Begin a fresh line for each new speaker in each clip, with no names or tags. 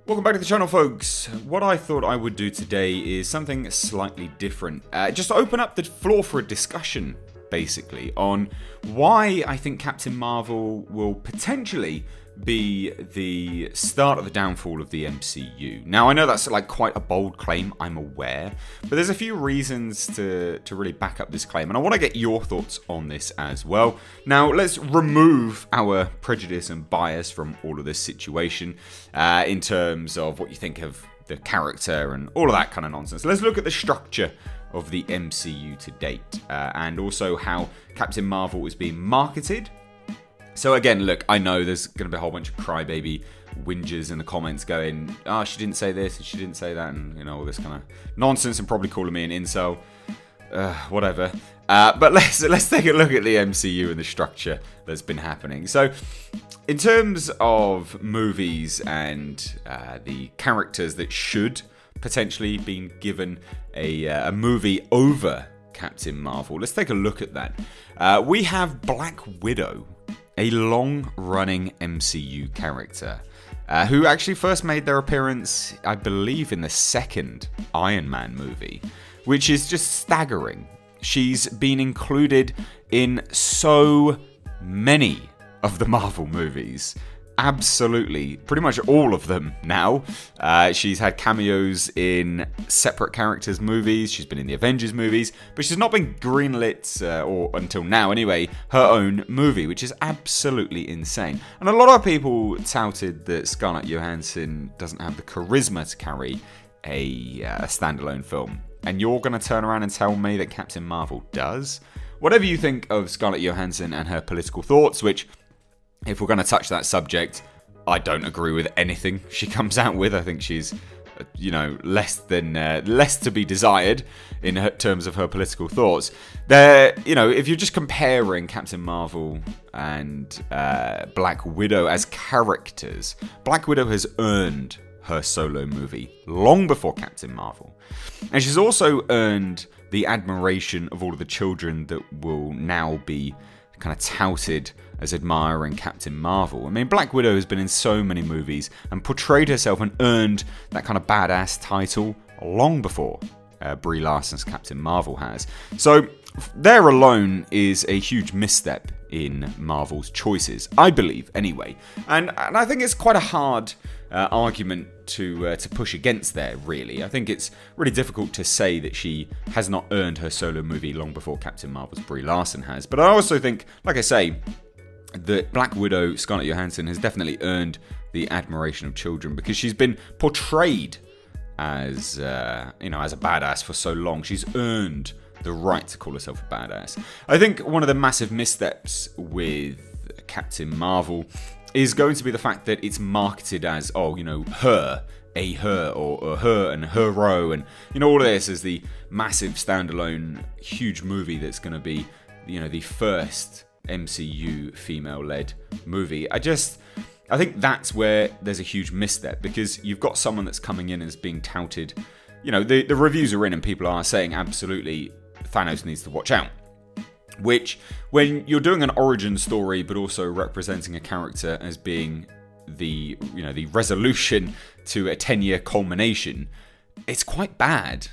Welcome back to the channel, folks. What I thought I would do today is something slightly different. Just to open up the floor for a discussion, basically, on why I think Captain Marvel will potentially be the start of the downfall of the MCU. Now, I know that's like quite a bold claim, I'm aware, but there's a few reasons to really back up this claim, and I want to get your thoughts on this as well. Now, let's remove our prejudice and bias from all of this situation in terms of what you think of the character and all of that kind of nonsense. Let's look at the structure of the MCU to date, and also how Captain Marvel is being marketed. So again, look, I know there's going to be a whole bunch of crybaby whingers in the comments going, oh, she didn't say this and she didn't say that, and you know, all this kind of nonsense, and probably calling me an incel, whatever. But let's take a look at the MCU and the structure that's been happening. So in terms of movies and the characters that should potentially be given a movie over Captain Marvel, let's take a look at that. We have Black Widow, a long-running MCU character, who actually first made their appearance, I believe, in the second Iron Man movie, which is just staggering. She's been included in so many of the Marvel movies. Absolutely, pretty much all of them now. She's had cameos in separate characters' movies. She's been in the Avengers movies, but she's not been greenlit, or until now anyway, her own movie, which is absolutely insane. And a lot of people touted that Scarlett Johansson doesn't have the charisma to carry a standalone film. And you're going to turn around and tell me that Captain Marvel does? Whatever you think of Scarlett Johansson and her political thoughts, which, if we're going to touch that subject, I don't agree with anything she comes out with. I think she's, you know, less to be desired in terms of her political thoughts. There, you know, if you're just comparing Captain Marvel and Black Widow as characters, Black Widow has earned her solo movie long before Captain Marvel, and she's also earned the admiration of all of the children that will now be kind of touted as admiring Captain Marvel. I mean, Black Widow has been in so many movies and portrayed herself and earned that kind of badass title long before Brie Larson's Captain Marvel has. So there alone is a huge misstep in Marvel's choices, I believe, anyway. And I think it's quite a hard argument to push against there, really. I think it's really difficult to say that she has not earned her solo movie long before Captain Marvel's Brie Larson has. But I also think, like I say, that Black Widow, Scarlett Johansson, has definitely earned the admiration of children because she's been portrayed as, you know, as a badass for so long. She's earned the right to call herself a badass. I think one of the massive missteps with Captain Marvel is going to be the fact that it's marketed as, oh, you know, her, or her and hero, and, you know, all of this is the massive standalone huge movie that's going to be, you know, the first MCU female-led movie. I think that's where there's a huge misstep, because you've got someone that's coming in and is being touted. You know, the reviews are in and people are saying absolutely Thanos needs to watch out. Which, when you're doing an origin story but also representing a character as being the, you know, the resolution to a 10-year culmination, it's quite bad.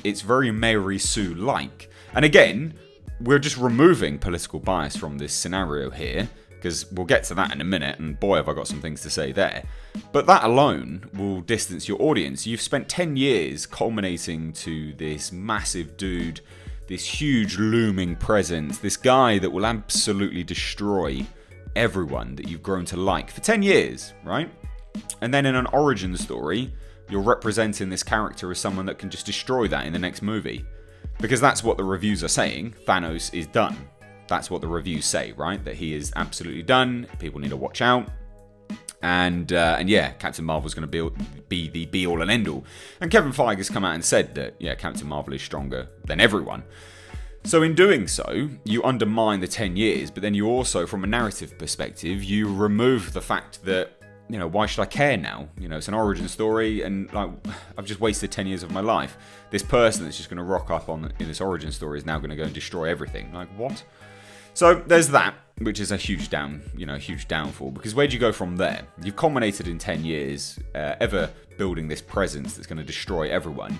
It's very Mary Sue-like. And again, we're just removing political bias from this scenario here, because we'll get to that in a minute, and boy have I got some things to say there. But that alone will distance your audience. You've spent 10 years culminating to this massive dude, this huge looming presence, this guy that will absolutely destroy everyone that you've grown to like for 10 years, right? And then in an origin story, you're representing this character as someone that can just destroy that in the next movie. Because that's what the reviews are saying. Thanos is done. That's what the reviews say, right? That he is absolutely done. People need to watch out. And yeah, Captain Marvel's going to be the be-all and end-all. And Kevin Feige has come out and said that, yeah, Captain Marvel is stronger than everyone. So in doing so, you undermine the 10 years, but then you also, from a narrative perspective, you remove the fact that, you know, why should I care now? You know, it's an origin story, and like, I've just wasted 10 years of my life. This person that's just going to rock up in this origin story is now going to go and destroy everything. Like, what? So there's that, which is a huge huge downfall, because where do you go from there? You've culminated in 10 years, ever building this presence that's going to destroy everyone,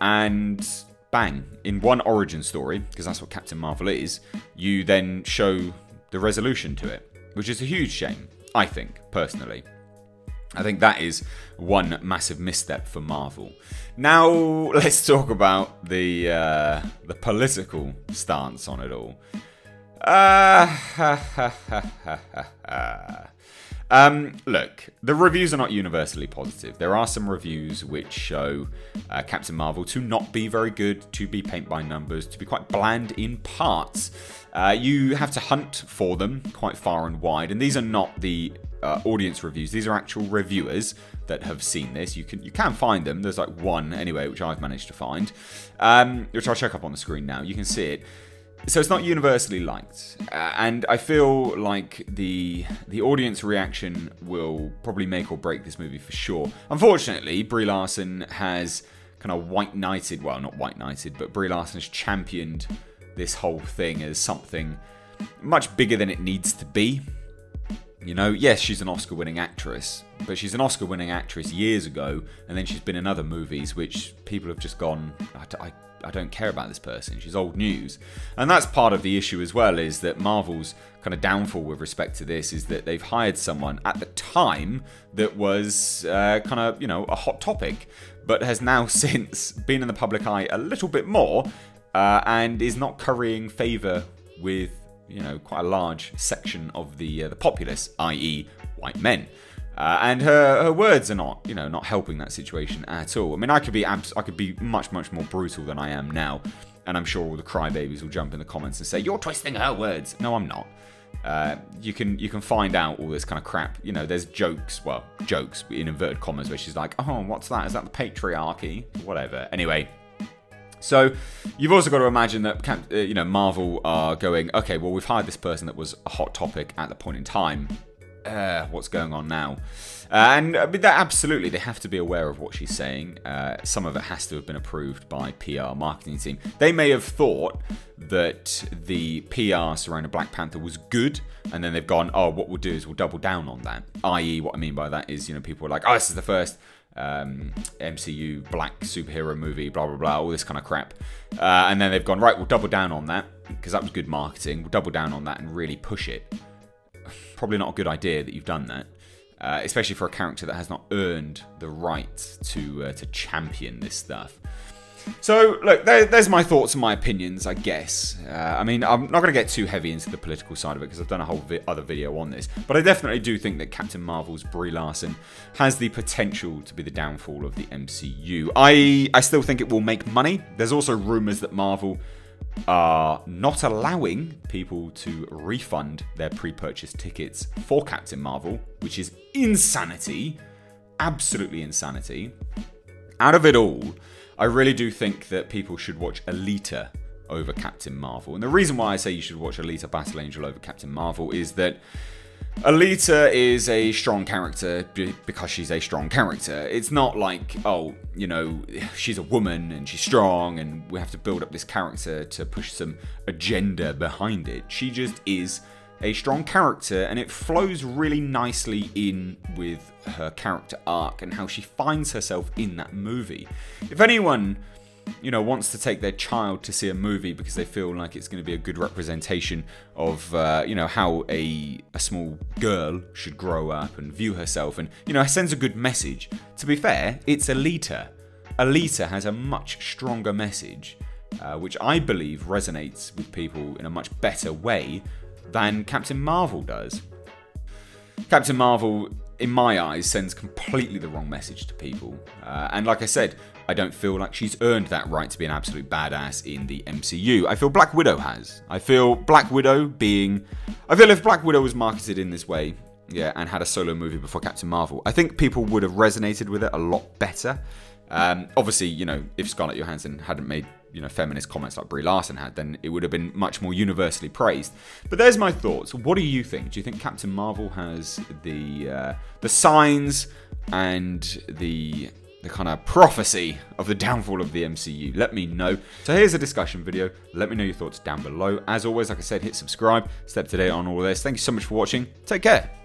and bang, in one origin story, because that's what Captain Marvel is, you then show the resolution to it, which is a huge shame, I think, personally. I think that is one massive misstep for Marvel. Now, let's talk about the political stance on it all. Look, the reviews are not universally positive. There are some reviews which show Captain Marvel to not be very good, to be paint by numbers, to be quite bland in parts. You have to hunt for them quite far and wide, and these are not the audience reviews. These are actual reviewers that have seen this. You can find them. There's like one anyway, which I've managed to find, which I'll check up on the screen now. You can see it. So it's not universally liked, and I feel like the audience reaction will probably make or break this movie for sure. Unfortunately, Brie Larson has kind of white knighted, well, not white knighted, but Brie Larson has championed this whole thing as something much bigger than it needs to be. You know, yes, she's an Oscar-winning actress, but she's an Oscar-winning actress years ago, and then she's been in other movies which people have just gone, I don't care about this person. She's old news. And that's part of the issue as well, is that Marvel's kind of downfall with respect to this is that they've hired someone at the time that was kind of, you know, a hot topic, but has now since been in the public eye a little bit more and is not currying favour with, you know, quite a large section of the populace, i.e. white men. And her words are not, you know, not helping that situation at all. I mean, I could be much more brutal than I am now, and I'm sure all the crybabies will jump in the comments and say you're twisting her words. No, I'm not. You can find out all this kind of crap. You know, there's jokes in inverted commas, where she's like, oh, what's that? Is that the patriarchy? Whatever. Anyway. So, you've also got to imagine that, you know, Marvel are going, okay, well, we've hired this person that was a hot topic at the point in time. What's going on now? And that absolutely, they have to be aware of what she's saying. Some of it has to have been approved by PR marketing team. They may have thought that the PR surrounding Black Panther was good, and then they've gone, oh, what we'll do is we'll double down on that. I.e., what I mean by that is, you know, people are like, oh, this is the first MCU black superhero movie, blah blah blah, all this kind of crap, and then they've gone, right, we'll double down on that because that was good marketing. We'll double down on that and really push it. Probably not a good idea that you've done that, especially for a character that has not earned the right to champion this stuff. So, look, there's my thoughts and my opinions, I guess. I mean, I'm not going to get too heavy into the political side of it because I've done a whole other video on this. But I definitely do think that Captain Marvel's Brie Larson has the potential to be the downfall of the MCU. I still think it will make money. There's also rumours that Marvel are not allowing people to refund their pre-purchased tickets for Captain Marvel, which is insanity. Absolutely insanity. Out of it all, I really do think that people should watch Alita over Captain Marvel. And the reason why I say you should watch Alita Battle Angel over Captain Marvel is that Alita is a strong character because she's a strong character. It's not like, oh, you know, she's a woman and she's strong and we have to build up this character to push some agenda behind it. She just is a strong character, and it flows really nicely in with her character arc and how she finds herself in that movie. If anyone, you know, wants to take their child to see a movie because they feel like it's going to be a good representation of, you know, how a small girl should grow up and view herself, and, you know, sends a good message. To be fair, it's Alita. Alita has a much stronger message, which I believe resonates with people in a much better way than Captain Marvel does. Captain Marvel, in my eyes, sends completely the wrong message to people. And like I said, I don't feel like she's earned that right to be an absolute badass in the MCU. I feel Black Widow has. I feel if Black Widow was marketed in this way, yeah, and had a solo movie before Captain Marvel, I think people would have resonated with it a lot better. Obviously, you know, if Scarlett Johansson hadn't made, you know, feminist comments like Brie Larson had, then it would have been much more universally praised. But there's my thoughts. What do you think? Do you think Captain Marvel has the signs and the the kind of prophecy of the downfall of the MCU? Let me know. So here's a discussion video. Let me know your thoughts down below. As always, like I said, hit subscribe, stay up to date on all of this. Thank you so much for watching. Take care.